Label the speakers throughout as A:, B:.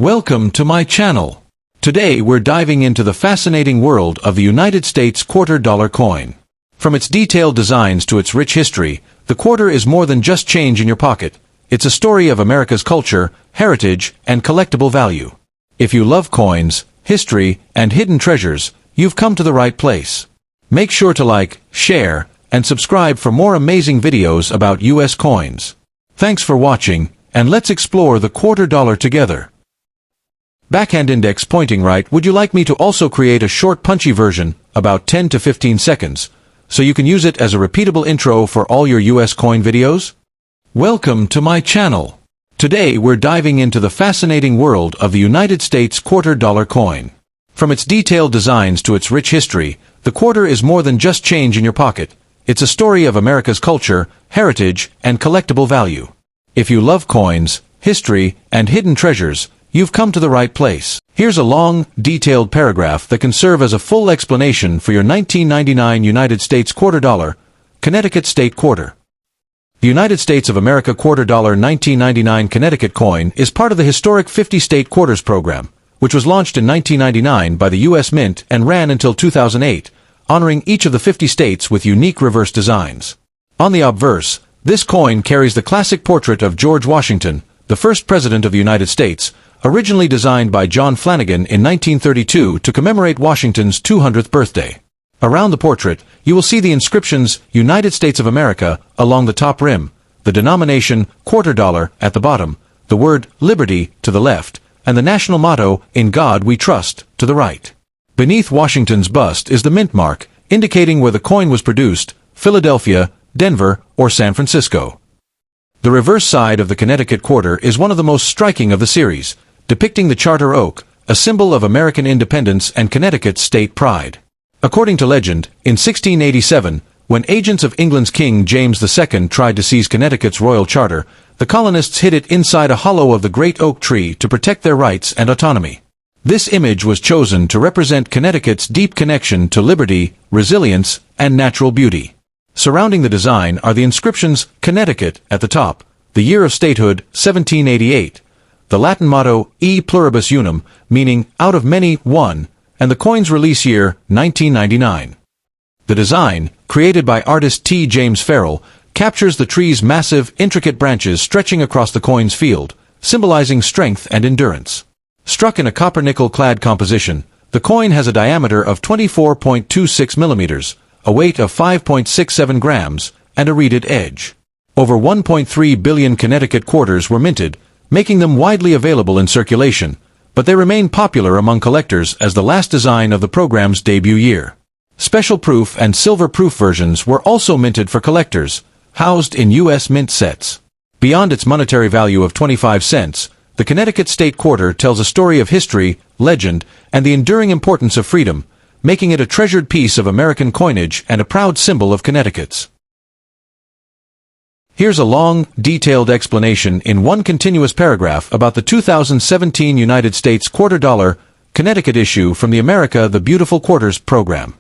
A: Welcome to my channel. Today we're diving into the fascinating world of the United States quarter-dollar coin. From its detailed designs to its rich history, the quarter is more than just change in your pocket. It's a story of America's culture, heritage, and collectible value. If you love coins, history, and hidden treasures, you've come to the right place. Make sure to like, share, and subscribe for more amazing videos about US coins. Thanks for watching, and let's explore the quarter dollar together. Backhand index pointing right. Would you like me to also create a short punchy version, about 10 to 15 seconds, so you can use it as a repeatable intro for all your US coin videos? Welcome to my channel. Today we're diving into the fascinating world of the United States quarter-dollar coin. From its detailed designs to its rich history, the quarter is more than just change in your pocket. It's a story of America's culture, heritage, and collectible value. If you love coins, history, and hidden treasures, you've come to the right place. Here's a long, detailed paragraph that can serve as a full explanation for your 1999 United States quarter dollar, Connecticut State Quarter. The United States of America quarter dollar 1999 Connecticut coin is part of the historic 50-state quarters program, which was launched in 1999 by the U.S. Mint and ran until 2008, honoring each of the 50 states with unique reverse designs. On the obverse, this coin carries the classic portrait of George Washington, the first president of the United States, originally designed by John Flanagan in 1932 to commemorate Washington's 200th birthday. Around the portrait, you will see the inscriptions United States of America along the top rim, the denomination quarter dollar at the bottom, the word liberty to the left, and the national motto In God We Trust to the right. Beneath Washington's bust is the mint mark, indicating where the coin was produced, Philadelphia, Denver, or San Francisco. The reverse side of the Connecticut quarter is one of the most striking of the series, depicting the charter oak, a symbol of American independence and Connecticut's state pride. According to legend, in 1687, when agents of England's King James II tried to seize Connecticut's royal charter, the colonists hid it inside a hollow of the great oak tree to protect their rights and autonomy. This image was chosen to represent Connecticut's deep connection to liberty, resilience, and natural beauty. Surrounding the design are the inscriptions Connecticut at the top, the year of statehood 1788, the Latin motto E pluribus unum, meaning out of many, one, and the coin's release year 1999. The design, created by artist T. James Farrell, captures the tree's massive, intricate branches stretching across the coin's field, symbolizing strength and endurance. Struck in a copper-nickel-clad composition, the coin has a diameter of 24.26 millimeters, a weight of 5.67 grams, and a reeded edge. Over 1.3 billion Connecticut quarters were minted, making them widely available in circulation, but they remain popular among collectors as the last design of the program's debut year. Special proof and silver proof versions were also minted for collectors, housed in U.S. Mint sets. Beyond its monetary value of 25 cents, the Connecticut State Quarter tells a story of history, legend, and the enduring importance of freedom, making it a treasured piece of American coinage and a proud symbol of Connecticut's. Here's a long, detailed explanation in one continuous paragraph about the 2017 United States quarter dollar, Connecticut issue from the America the Beautiful Quarters program.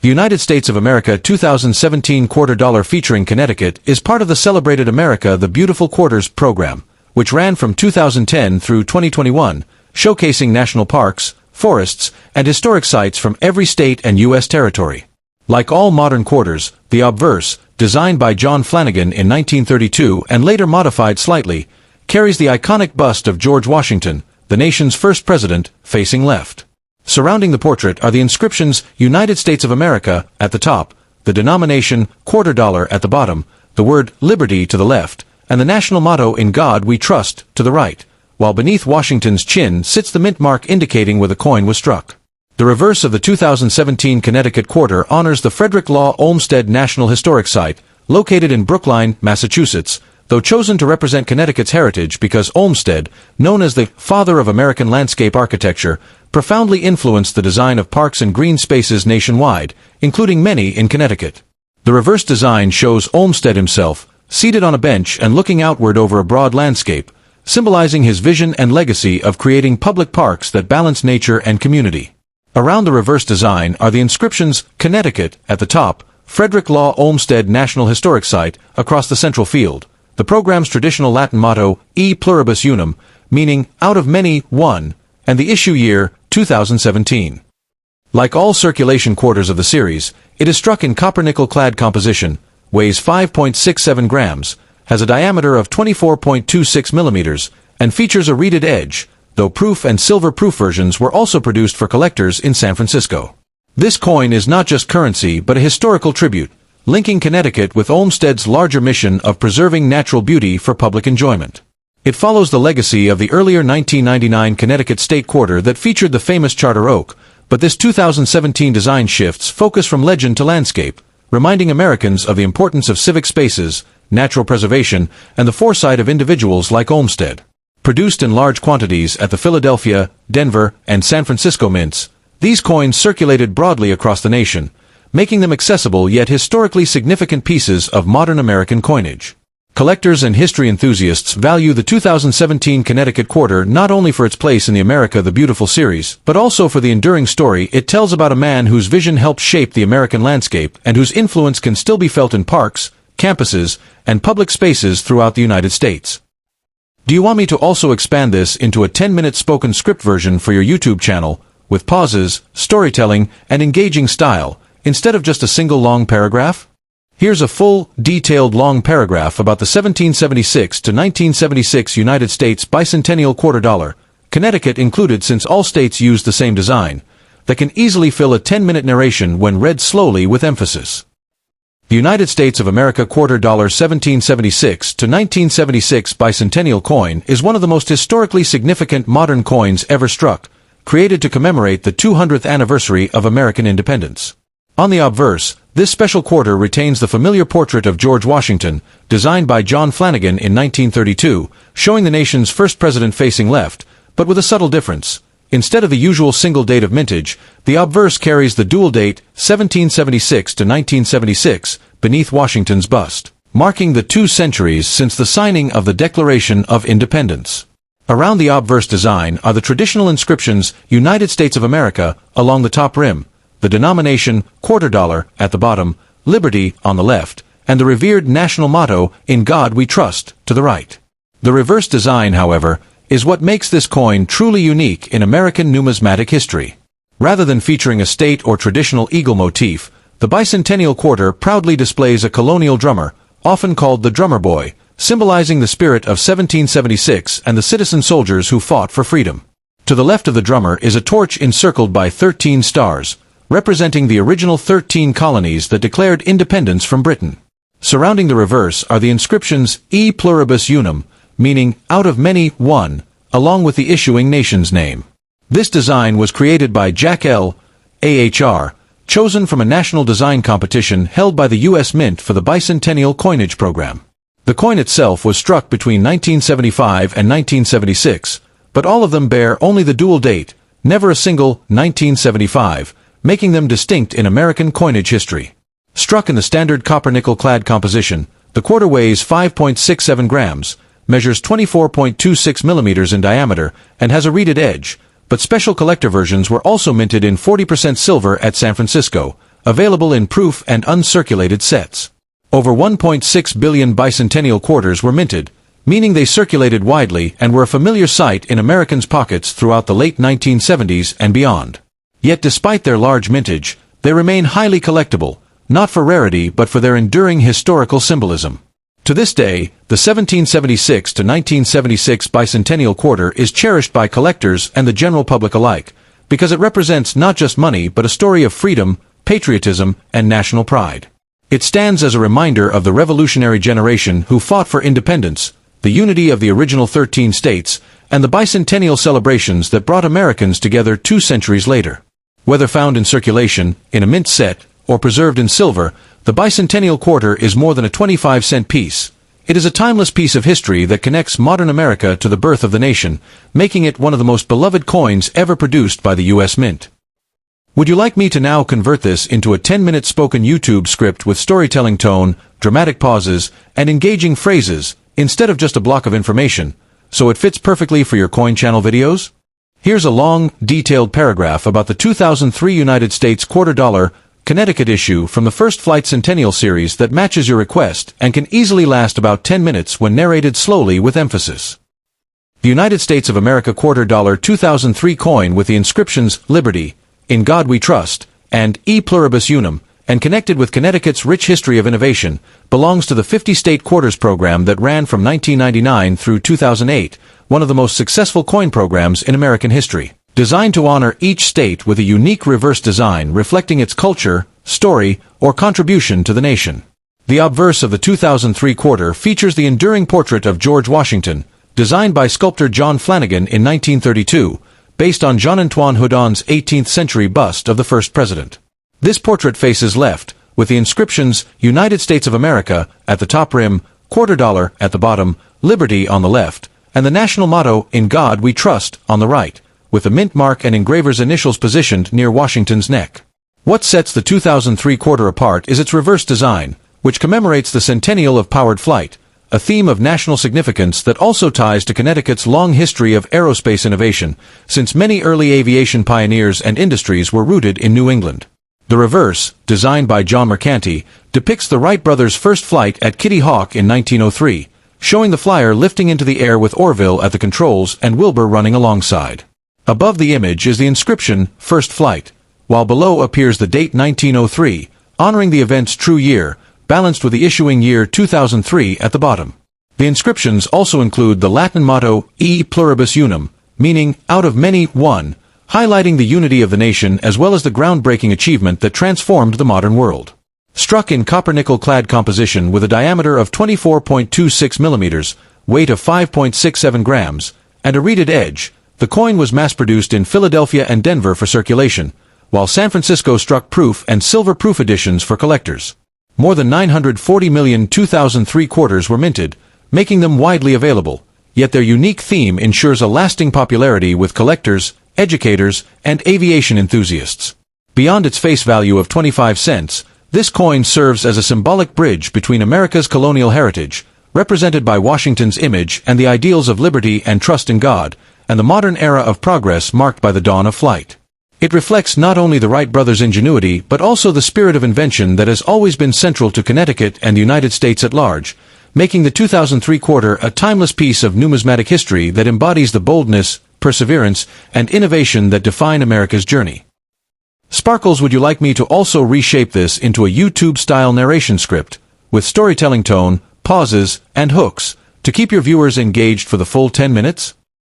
A: The United States of America 2017 quarter dollar featuring Connecticut is part of the celebrated America the Beautiful Quarters program, which ran from 2010 through 2021, showcasing national parks, forests, and historic sites from every state and U.S. territory. Like all modern quarters, the obverse, designed by John Flanagan in 1932 and later modified slightly, carries the iconic bust of George Washington, the nation's first president, facing left. Surrounding the portrait are the inscriptions United States of America at the top, the denomination quarter dollar at the bottom, the word liberty to the left, and the national motto In God We Trust to the right, while beneath Washington's chin sits the mint mark indicating where the coin was struck. The reverse of the 2017 Connecticut quarter honors the Frederick Law Olmsted National Historic Site, located in Brookline, Massachusetts, though chosen to represent Connecticut's heritage because Olmsted, known as the father of American landscape architecture, profoundly influenced the design of parks and green spaces nationwide, including many in Connecticut. The reverse design shows Olmsted himself, seated on a bench and looking outward over a broad landscape, symbolizing his vision and legacy of creating public parks that balance nature and community. Around the reverse design are the inscriptions Connecticut at the top, Frederick Law Olmsted National Historic Site across the central field, the program's traditional Latin motto E pluribus unum, meaning out of many, one, and the issue year, 2017. Like all circulation quarters of the series, it is struck in copper-nickel-clad composition, weighs 5.67 grams, has a diameter of 24.26 millimeters, and features a reeded edge, though proof and silver-proof versions were also produced for collectors in San Francisco. This coin is not just currency but a historical tribute, linking Connecticut with Olmsted's larger mission of preserving natural beauty for public enjoyment. It follows the legacy of the earlier 1999 Connecticut State Quarter that featured the famous Charter Oak, but this 2017 design shifts focus from legend to landscape, reminding Americans of the importance of civic spaces, natural preservation, and the foresight of individuals like Olmsted. Produced in large quantities at the Philadelphia, Denver, and San Francisco mints, these coins circulated broadly across the nation, making them accessible yet historically significant pieces of modern American coinage. Collectors and history enthusiasts value the 2017 Connecticut Quarter not only for its place in the America the Beautiful series, but also for the enduring story it tells about a man whose vision helped shape the American landscape and whose influence can still be felt in parks, campuses, and public spaces throughout the United States. Do you want me to also expand this into a 10-minute spoken script version for your YouTube channel, with pauses, storytelling, and engaging style, instead of just a single long paragraph? Here's a full, detailed long paragraph about the 1776 to 1976 United States bicentennial quarter dollar, Connecticut included since all states used the same design, that can easily fill a 10-minute narration when read slowly with emphasis. The United States of America quarter dollar 1776 to 1976 bicentennial coin is one of the most historically significant modern coins ever struck, created to commemorate the 200th anniversary of American independence. On the obverse, this special quarter retains the familiar portrait of George Washington, designed by John Flanagan in 1932, showing the nation's first president facing left, but with a subtle difference. Instead of the usual single date of mintage, the obverse carries the dual date 1776 to 1976 beneath Washington's bust, marking the 2 centuries since the signing of the Declaration of Independence. Around the obverse design are the traditional inscriptions United States of America along the top rim, the denomination quarter dollar at the bottom, liberty on the left, and the revered national motto, In God We Trust, to the right. The reverse design, however, is what makes this coin truly unique in American numismatic history. Rather than featuring a state or traditional eagle motif, the bicentennial quarter proudly displays a colonial drummer, often called the drummer boy, symbolizing the spirit of 1776 and the citizen soldiers who fought for freedom. To the left of the drummer is a torch encircled by 13 stars, representing the original 13 colonies that declared independence from Britain. Surrounding the reverse are the inscriptions E pluribus unum, meaning out of many, one, along with the issuing nation's name. This design was created by Jack L. AHR, chosen from a national design competition held by the U.S. Mint for the bicentennial coinage program. The coin itself was struck between 1975 and 1976, but all of them bear only the dual date, never a single 1975, making them distinct in American coinage history. Struck in the standard copper-nickel-clad composition, the quarter weighs 5.67 grams, measures 24.26 millimeters in diameter, and has a reeded edge, but special collector versions were also minted in 40% silver at San Francisco, available in proof and uncirculated sets. Over 1.6 billion bicentennial quarters were minted, meaning they circulated widely and were a familiar sight in Americans' pockets throughout the late 1970s and beyond. Yet despite their large mintage, they remain highly collectible, not for rarity but for their enduring historical symbolism. To this day, the 1776 to 1976 bicentennial quarter is cherished by collectors and the general public alike, because it represents not just money but a story of freedom, patriotism, and national pride. It stands as a reminder of the revolutionary generation who fought for independence, the unity of the original 13 states, and the bicentennial celebrations that brought Americans together 2 centuries later. Whether found in circulation, in a mint set, or preserved in silver, the bicentennial quarter is more than a 25-cent piece. It is a timeless piece of history that connects modern America to the birth of the nation, making it one of the most beloved coins ever produced by the U.S. Mint. Would you like me to now convert this into a 10-minute spoken YouTube script with storytelling tone, dramatic pauses, and engaging phrases, instead of just a block of information, so it fits perfectly for your coin channel videos? Here's a long, detailed paragraph about the 2003 United States quarter dollar Connecticut issue from the First Flight Centennial series that matches your request and can easily last about 10 minutes when narrated slowly with emphasis. The United States of America $quarter 2003 coin with the inscriptions Liberty, In God We Trust, and E Pluribus Unum, and connected with Connecticut's rich history of innovation, belongs to the 50-state quarters program that ran from 1999 through 2008, one of the most successful coin programs in American history. Designed to honor each state with a unique reverse design reflecting its culture, story, or contribution to the nation. The obverse of the 2003 quarter features the enduring portrait of George Washington, designed by sculptor John Flanagan in 1932, based on Jean-Antoine Houdon's 18th-century bust of the first president. This portrait faces left, with the inscriptions United States of America at the top rim, $quarter at the bottom, Liberty on the left, and the national motto In God We Trust on the right, with the mint mark and engraver's initials positioned near Washington's neck. What sets the 2003 quarter apart is its reverse design, which commemorates the centennial of powered flight, a theme of national significance that also ties to Connecticut's long history of aerospace innovation, since many early aviation pioneers and industries were rooted in New England. The reverse, designed by John Mercanti, depicts the Wright brothers' first flight at Kitty Hawk in 1903, showing the flyer lifting into the air with Orville at the controls and Wilbur running alongside. Above the image is the inscription, First Flight, while below appears the date 1903, honoring the event's true year, balanced with the issuing year 2003 at the bottom. The inscriptions also include the Latin motto E Pluribus Unum, meaning out of many, one, highlighting the unity of the nation as well as the groundbreaking achievement that transformed the modern world. Struck in copper-nickel-clad composition with a diameter of 24.26 millimeters, weight of 5.67 grams, and a reeded edge, the coin was mass-produced in Philadelphia and Denver for circulation, while San Francisco struck proof and silver-proof editions for collectors. More than 940 million 2003 quarters were minted, making them widely available, yet their unique theme ensures a lasting popularity with collectors, educators, and aviation enthusiasts. Beyond its face value of 25 cents, this coin serves as a symbolic bridge between America's colonial heritage, represented by Washington's image and the ideals of liberty and trust in God, and the modern era of progress marked by the dawn of flight. It reflects not only the Wright brothers' ingenuity but also the spirit of invention that has always been central to Connecticut and the United States at large, making the 2003 quarter a timeless piece of numismatic history that embodies the boldness, perseverance, and innovation that define America's journey. Sparkles, would you like me to also reshape this into a YouTube-style narration script, with storytelling tone, pauses, and hooks, to keep your viewers engaged for the full 10 minutes?